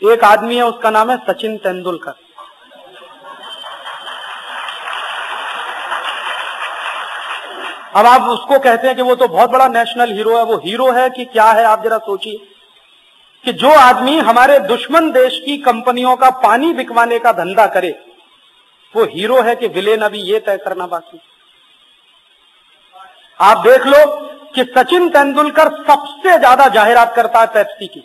एक आदमी है, उसका नाम है सचिन तेंदुलकर। अब आप उसको कहते हैं कि वो तो बहुत बड़ा नेशनल हीरो है। वो हीरो है कि क्या है, आप जरा सोचिए कि जो आदमी हमारे दुश्मन देश की कंपनियों का पानी बिकवाने का धंधा करे, वो हीरो है कि विलेन, अभी ये तय करना बाकी। आप देख लो कि सचिन तेंदुलकर सबसे ज्यादा जाहिरात करता है पेप्सी की,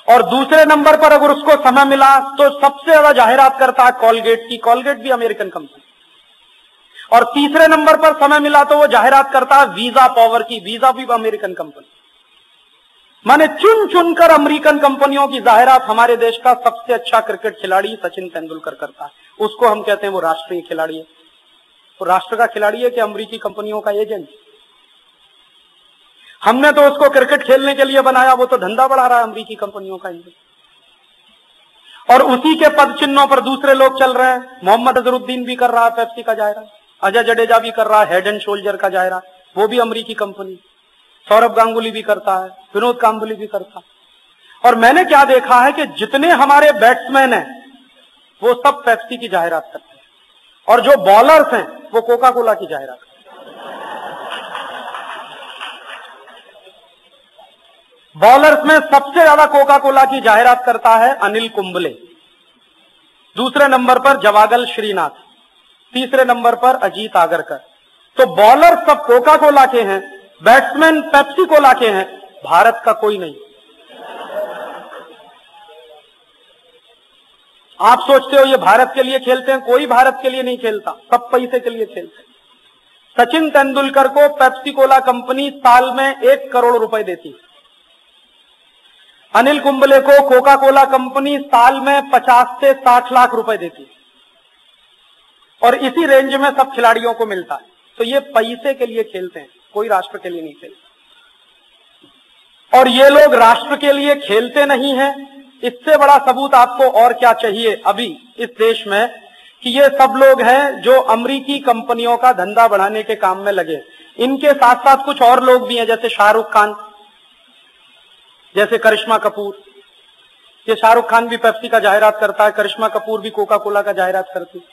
और दूसरे नंबर पर अगर उसको समय मिला तो सबसे ज्यादा जाहिरात करता है कॉलगेट की। कॉलगेट भी अमेरिकन कंपनी। और तीसरे नंबर पर समय मिला तो वो जाहिरात करता है वीजा पावर की। वीजा भी अमेरिकन कंपनी। माने चुन चुनकर अमेरिकन कंपनियों की जाहिरात हमारे देश का सबसे अच्छा क्रिकेट खिलाड़ी सचिन तेंदुलकर करता है। उसको हम कहते हैं वो राष्ट्रीय खिलाड़ी है। वो राष्ट्र का खिलाड़ी है कि अमेरिकी कंपनियों का एजेंट? हमने तो उसको क्रिकेट खेलने के लिए बनाया, वो तो धंधा बढ़ा रहा है अमेरिकी कंपनियों का एजेंट। और उसी के पद चिन्हों पर दूसरे लोग चल रहे हैं। मोहम्मद अजहरुद्दीन भी कर रहा है पेप्सी का जाहिरात, अजय जडेजा भी कर रहा है हेड एंड शोल्डर का जाहिरात, वो भी अमेरिकी कंपनी। सौरभ गांगुली भी करता है, विनोद कांबली भी करता है। और मैंने क्या देखा है कि जितने हमारे बैट्समैन हैं वो सब पेप्सी की जाहिरात करते हैं, और जो बॉलर्स हैं वो कोका कोला की जाहिरात करते हैं। बॉलर्स में सबसे ज्यादा कोका कोला की जाहिरात करता है अनिल कुंबले, दूसरे नंबर पर जवागल श्रीनाथ, तीसरे नंबर पर अजीत आगरकर। तो बॉलर सब कोका कोला के हैं, बैट्समैन पेप्सी कोला के हैं, भारत का कोई नहीं। आप सोचते हो ये भारत के लिए खेलते हैं? कोई भारत के लिए नहीं खेलता, सब पैसे के लिए खेलते हैं। सचिन तेंदुलकर को पेप्सी कोला कंपनी साल में 1 करोड़ रुपए देती है। अनिल कुंबले को कोका कोला कंपनी साल में 50 से 60 लाख रुपए देती है, और इसी रेंज में सब खिलाड़ियों को मिलता है। तो ये पैसे के लिए खेलते हैं, कोई राष्ट्र के लिए नहीं खेलते। और ये लोग राष्ट्र के लिए खेलते नहीं हैं, इससे बड़ा सबूत आपको और क्या चाहिए अभी इस देश में कि ये सब लोग हैं जो अमेरिकी कंपनियों का धंधा बढ़ाने के काम में लगे। इनके साथ साथ कुछ और लोग भी हैं, जैसे शाहरुख खान, जैसे करिश्मा कपूर। ये शाहरुख खान भी पेप्सी का जाहिरात करता है, करिश्मा कपूर भी कोका कोला का जाहिरात करती है।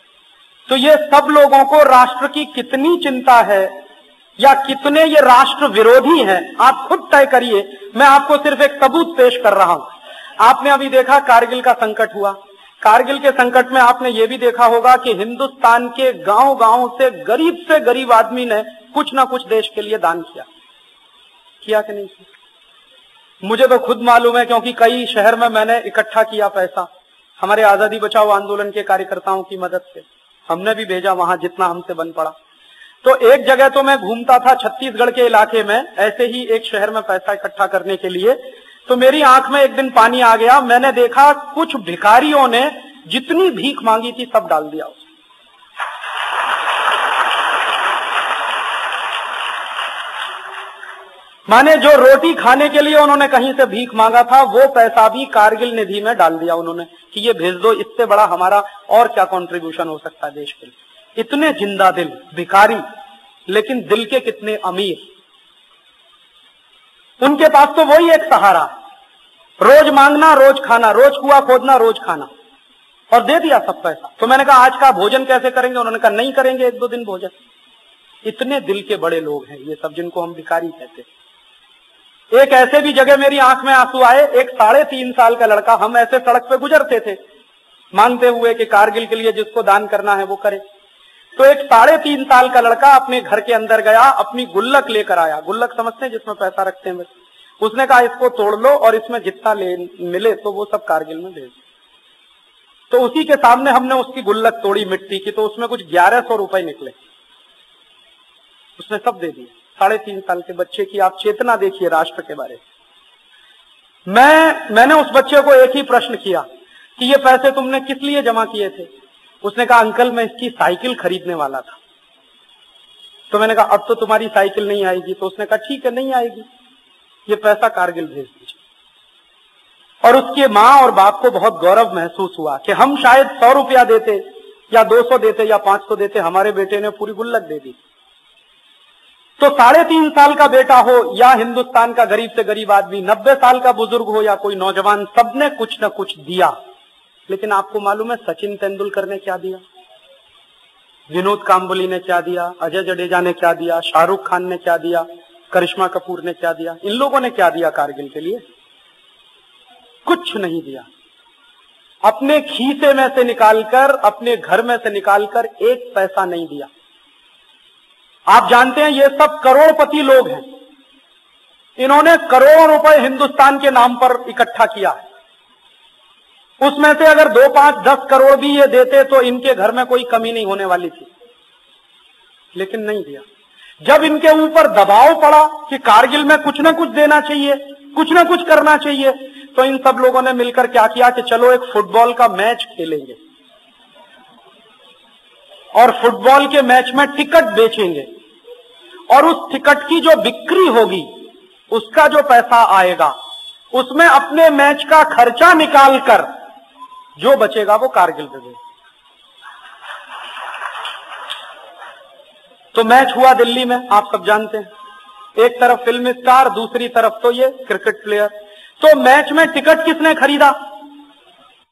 तो ये सब लोगों को राष्ट्र की कितनी चिंता है या कितने ये राष्ट्र विरोधी हैं, आप खुद तय करिए। मैं आपको सिर्फ एक सबूत पेश कर रहा हूं। आपने अभी देखा कारगिल का संकट हुआ। कारगिल के संकट में आपने ये भी देखा होगा कि हिंदुस्तान के गांव-गांव से गरीब आदमी ने कुछ ना कुछ देश के लिए दान किया कि नहीं किया? मुझे तो खुद मालूम है, क्योंकि कई शहर में मैंने इकट्ठा किया पैसा हमारे आजादी बचाओ आंदोलन के कार्यकर्ताओं की मदद से। हमने भी भेजा वहां जितना हमसे बन पड़ा। तो एक जगह तो मैं घूमता था छत्तीसगढ़ के इलाके में, ऐसे ही एक शहर में पैसा इकट्ठा करने के लिए। तो मेरी आंख में एक दिन पानी आ गया। मैंने देखा कुछ भिखारियों ने जितनी भीख मांगी थी सब डाल दिया उसने। माने जो रोटी खाने के लिए उन्होंने कहीं से भीख मांगा था, वो पैसा भी कारगिल निधि में डाल दिया उन्होंने कि ये भेज दो। इससे बड़ा हमारा और क्या कंट्रीब्यूशन हो सकता है देश के लिए। इतने जिंदा दिल भिखारी, लेकिन दिल के कितने अमीर। उनके पास तो वही एक सहारा, रोज मांगना रोज खाना, रोज कुआं खोदना रोज खाना, और दे दिया सब पैसा। तो मैंने कहा आज का भोजन कैसे करेंगे? उन्होंने कहा नहीं करेंगे, 1-2 दिन भोजन। इतने दिल के बड़े लोग हैं ये सब, जिनको हम भिखारी कहते हैं। एक ऐसे भी जगह मेरी आंख में आंसू आए। एक 3.5 साल का लड़का, हम ऐसे सड़क पे गुजरते थे मांगते हुए कि कारगिल के लिए जिसको दान करना है वो करे। तो एक 3.5 साल का लड़का अपने घर के अंदर गया, अपनी गुल्लक लेकर आया। गुल्लक समझते हैं, जिसमें पैसा रखते हैं। उसने कहा इसको तोड़ लो और इसमें जितना मिले तो वो सब कारगिल में भेज। तो उसी के सामने हमने उसकी गुल्लक तोड़ी मिट्टी की, तो उसमें कुछ 1100 रुपए निकले। उसने सब दे दिए। 3.5 साल के बच्चे की आप चेतना देखिए राष्ट्र के बारे में। मैंने उस बच्चे को एक ही प्रश्न किया कि ये पैसे तुमने किस लिए जमा किए थे? उसने कहा अंकल मैं इसकी साइकिल खरीदने वाला था। तो मैंने कहा अब तो तुम्हारी साइकिल नहीं आएगी। तो उसने कहा ठीक है नहीं आएगी, ये पैसा कारगिल भेज दीजिए। और उसके मां और बाप को बहुत गौरव महसूस हुआ कि हम शायद 100 रुपया देते या 200 देते या 500 देते, हमारे बेटे ने पूरी गुल्लक दे दी। तो 3.5 साल का बेटा हो या हिंदुस्तान का गरीब से गरीब आदमी, 90 साल का बुजुर्ग हो या कोई नौजवान, सबने कुछ न कुछ दिया। लेकिन आपको मालूम है सचिन तेंदुलकर ने क्या दिया, विनोद कांबली ने क्या दिया, अजय जडेजा ने क्या दिया, शाहरुख खान ने क्या दिया, करिश्मा कपूर ने क्या दिया? इन लोगों ने क्या दिया कारगिल के लिए? कुछ नहीं दिया। अपने खीसे में से निकालकर, अपने घर में से निकालकर 1 पैसा नहीं दिया। आप जानते हैं ये सब करोड़पति लोग हैं, इन्होंने करोड़ों रुपए हिंदुस्तान के नाम पर इकट्ठा किया है। उसमें से अगर 2, 5, 10 करोड़ भी ये देते तो इनके घर में कोई कमी नहीं होने वाली थी, लेकिन नहीं दिया। जब इनके ऊपर दबाव पड़ा कि कारगिल में कुछ ना कुछ देना चाहिए, कुछ ना कुछ करना चाहिए, तो इन सब लोगों ने मिलकर क्या किया कि चलो एक फुटबॉल का मैच खेलेंगे और फुटबॉल के मैच में टिकट बेचेंगे और उस टिकट की जो बिक्री होगी उसका जो पैसा आएगा उसमें अपने मैच का खर्चा निकालकर जो बचेगा वो कारगिल पे देंगे। तो मैच हुआ दिल्ली में, आप सब जानते हैं, एक तरफ फिल्म स्टार, दूसरी तरफ तो ये क्रिकेट प्लेयर। तो मैच में टिकट किसने खरीदा?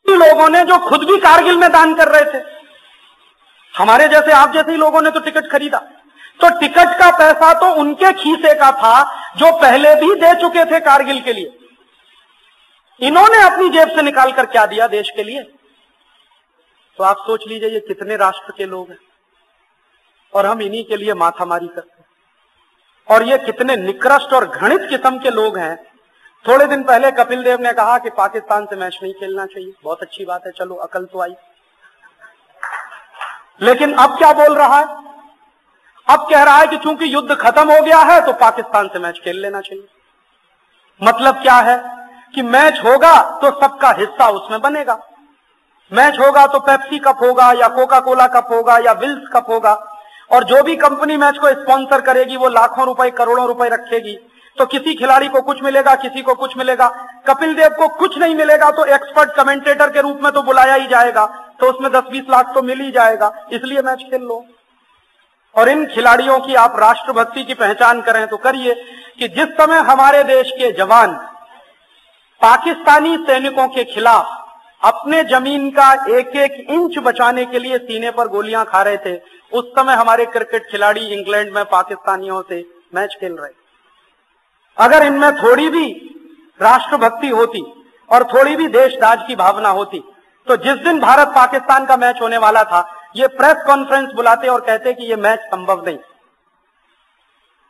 लोगों ने जो खुद भी कारगिल में दान कर रहे थे। हमारे जैसे आप जैसे ही लोगों ने तो टिकट खरीदा। तो टिकट का पैसा तो उनके खीसे का था जो पहले भी दे चुके थे कारगिल के लिए। इन्होंने अपनी जेब से निकालकर क्या दिया देश के लिए? तो आप सोच लीजिए ये कितने राष्ट्र के लोग हैं और हम इन्हीं के लिए माथामारी करते हैं। और ये कितने निकृष्ट और घृणित किस्म के लोग हैं। थोड़े दिन पहले कपिल देव ने कहा कि पाकिस्तान से मैच नहीं खेलना चाहिए। बहुत अच्छी बात है, चलो अकल तो आई। लेकिन अब क्या बोल रहा है? अब कह रहा है कि चूंकि युद्ध खत्म हो गया है तो पाकिस्तान से मैच खेल लेना चाहिए। मतलब क्या है कि मैच होगा तो सबका हिस्सा उसमें बनेगा। मैच होगा तो पेप्सी कप होगा या कोका कोला कप होगा या विल्स कप होगा, और जो भी कंपनी मैच को स्पॉन्सर करेगी वो लाखों रुपए, करोड़ों रुपए रखेगी। तो किसी खिलाड़ी को कुछ मिलेगा, किसी को कुछ मिलेगा। कपिल देव को कुछ नहीं मिलेगा तो एक्सपर्ट कमेंटेटर के रूप में तो बुलाया ही जाएगा, तो उसमें 10-20 लाख तो मिल ही जाएगा, इसलिए मैच खेल लो। और इन खिलाड़ियों की आप राष्ट्रभक्ति की पहचान करें तो करिए कि जिस समय हमारे देश के जवान पाकिस्तानी सैनिकों के खिलाफ अपने जमीन का 1-1 इंच बचाने के लिए सीने पर गोलियां खा रहे थे, उस समय हमारे क्रिकेट खिलाड़ी इंग्लैंड में पाकिस्तानियों से मैच खेल रहे। अगर इनमें थोड़ी भी राष्ट्रभक्ति होती और थोड़ी भी देशराज की भावना होती तो जिस दिन भारत पाकिस्तान का मैच होने वाला था ये प्रेस कॉन्फ्रेंस बुलाते और कहते कि ये मैच संभव नहीं।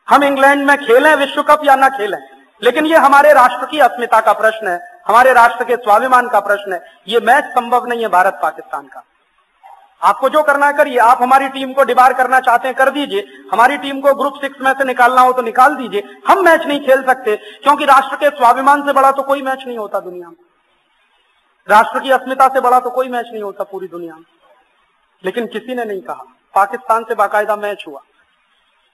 हम इंग्लैंड में खेलें विश्व कप या ना खेलें, लेकिन ये हमारे राष्ट्र की अस्मिता का प्रश्न है, हमारे राष्ट्र के स्वाभिमान का प्रश्न है। ये मैच संभव नहीं है भारत पाकिस्तान का। आपको जो करना है करिए। आप हमारी टीम को डिबार करना चाहते हैं कर दीजिए, हमारी टीम को ग्रुप 6 में से निकालना हो तो निकाल दीजिए। हम मैच नहीं खेल सकते क्योंकि राष्ट्र के स्वाभिमान से बड़ा तो कोई मैच नहीं होता दुनिया में, राष्ट्र की अस्मिता से बड़ा तो कोई मैच नहीं होता पूरी दुनिया में। लेकिन किसी ने नहीं कहा। पाकिस्तान से बाकायदा मैच हुआ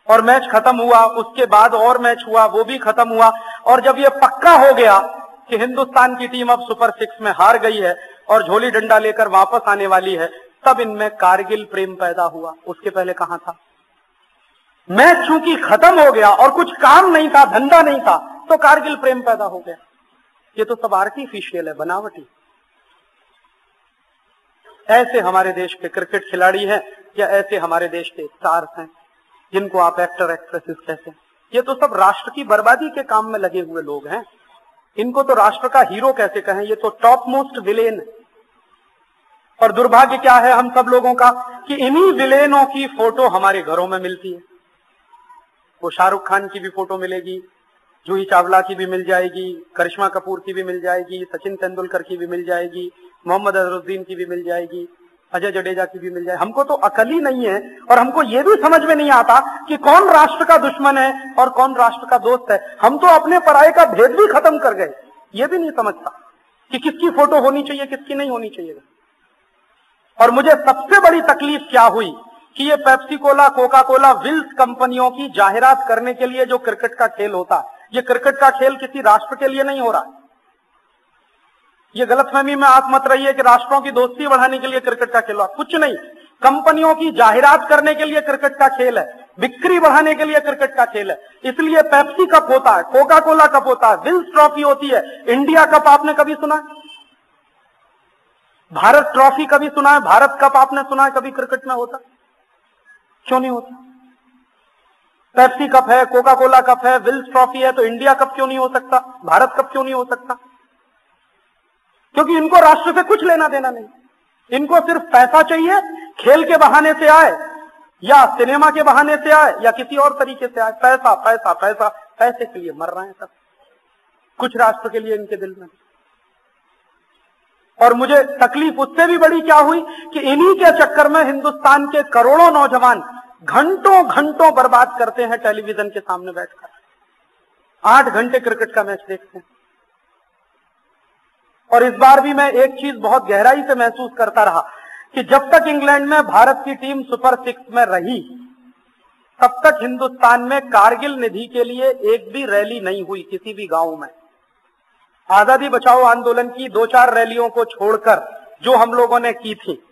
और मैच खत्म हुआ, उसके बाद और मैच हुआ, वो भी खत्म हुआ। और जब ये पक्का हो गया कि हिंदुस्तान की टीम अब सुपर 6 में हार गई है और झोली डंडा लेकर वापस आने वाली है, तब इनमें कारगिल प्रेम पैदा हुआ। उसके पहले कहां था? मैच चूंकि खत्म हो गया और कुछ काम नहीं था, धंधा नहीं था, तो कारगिल प्रेम पैदा हो गया। ये तो सब आर्टिफिशियल है, बनावटी। ऐसे हमारे देश के क्रिकेट खिलाड़ी हैं या ऐसे हमारे देश के स्टार्स हैं जिनको आप एक्टर एक्ट्रेसेस कहते हैं, ये तो सब राष्ट्र की बर्बादी के काम में लगे हुए लोग हैं। इनको तो राष्ट्र का हीरो कैसे कहें? ये तो टॉप मोस्ट विलेन है। और दुर्भाग्य क्या है हम सब लोगों का कि इन्हीं विलेनों की फोटो हमारे घरों में मिलती है। वो शाहरुख खान की भी फोटो मिलेगी, जूही चावला की भी मिल जाएगी, करिश्मा कपूर की भी मिल जाएगी, सचिन तेंदुलकर की भी मिल जाएगी, मोहम्मद अजहरुद्दीन की भी मिल जाएगी, अजय जडेजा की भी मिल जाए। हमको तो अकल ही नहीं है और हमको ये भी समझ में नहीं आता कि कौन राष्ट्र का दुश्मन है और कौन राष्ट्र का दोस्त है। हम तो अपने पराये का भेद भी खत्म कर गए। ये भी नहीं समझता कि किसकी फोटो होनी चाहिए, किसकी नहीं होनी चाहिए। और मुझे सबसे बड़ी तकलीफ क्या हुई कि ये Pepsi cola, Coca Cola, Wills कंपनियों की जाहिरात करने के लिए जो क्रिकेट का खेल होता है, ये क्रिकेट का खेल किसी राष्ट्र के लिए नहीं हो रहा। ये गलतफहमी में आप मत रहिए कि राष्ट्रों की दोस्ती बढ़ाने के लिए क्रिकेट का खेल हो, कुछ नहीं। कंपनियों की जाहिरात करने के लिए क्रिकेट का खेल है। बिक्री बढ़ाने के लिए क्रिकेट का खेल है, इसलिए पेप्सी कप होता है, कोका कोला कप होता है, विल्स ट्रॉफी होती है, इंडिया कप आपने कभी सुना है? भारत ट्रॉफी कभी सुना है? भारत कप आपने सुना है कभी क्रिकेट में होता? क्यों नहीं होता? पेप्सी कप है, कोका कोला कप है, विल्स ट्रॉफी है, तो इंडिया कप क्यों नहीं हो सकता? भारत कप क्यों नहीं हो सकता? क्योंकि इनको राष्ट्र से कुछ लेना देना नहीं, इनको सिर्फ पैसा चाहिए, खेल के बहाने से आए या सिनेमा के बहाने से आए या किसी और तरीके से आए, पैसा पैसा पैसा, पैसे के लिए मर रहे हैं सब, कुछ राष्ट्र के लिए इनके दिल में। और मुझे तकलीफ उससे भी बड़ी क्या हुई कि इन्हीं के चक्कर में हिंदुस्तान के करोड़ों नौजवान घंटों घंटों बर्बाद करते हैं टेलीविजन के सामने बैठकर, 8 घंटे क्रिकेट का मैच देखते हैं। और इस बार भी मैं एक चीज बहुत गहराई से महसूस करता रहा कि जब तक इंग्लैंड में भारत की टीम सुपर 6 में रही, तब तक हिंदुस्तान में कारगिल निधि के लिए एक भी रैली नहीं हुई किसी भी गांव में। आजादी बचाओ आंदोलन की 2-4 रैलियों को छोड़कर जो हम लोगों ने की थी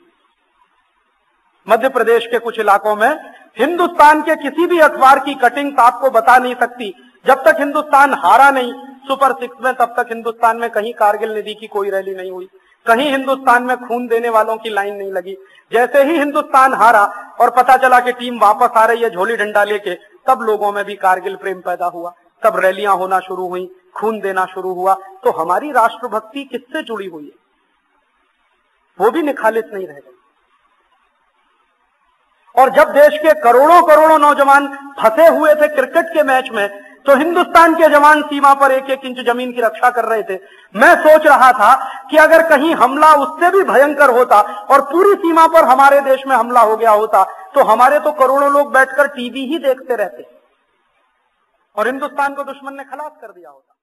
मध्य प्रदेश के कुछ इलाकों में, हिंदुस्तान के किसी भी अखबार की कटिंग आपको बता नहीं सकती, जब तक हिंदुस्तान हारा नहीं सुपर 6 में, तब तक हिंदुस्तान में कहीं कारगिल निधि की कोई रैली नहीं हुई, कहीं हिंदुस्तान में खून देने वालों की लाइन नहीं लगी। जैसे ही हिंदुस्तान हारा और पता चला कि टीम वापस आ रही है झोली डंडा लेके, तब लोगों में भी कारगिल प्रेम पैदा हुआ, तब रैलियां होना शुरू हुई, खून देना शुरू हुआ। तो हमारी राष्ट्रभक्ति किससे जुड़ी हुई है? वो भी निखालिस नहीं रह गई। और जब देश के करोड़ों करोड़ों नौजवान फंसे हुए थे क्रिकेट के मैच में, तो हिंदुस्तान के जवान सीमा पर 1-1 इंच जमीन की रक्षा कर रहे थे। मैं सोच रहा था कि अगर कहीं हमला उससे भी भयंकर होता और पूरी सीमा पर हमारे देश में हमला हो गया होता, तो हमारे तो करोड़ों लोग बैठकर टीवी ही देखते रहते और हिंदुस्तान को दुश्मन ने खलास कर दिया होता।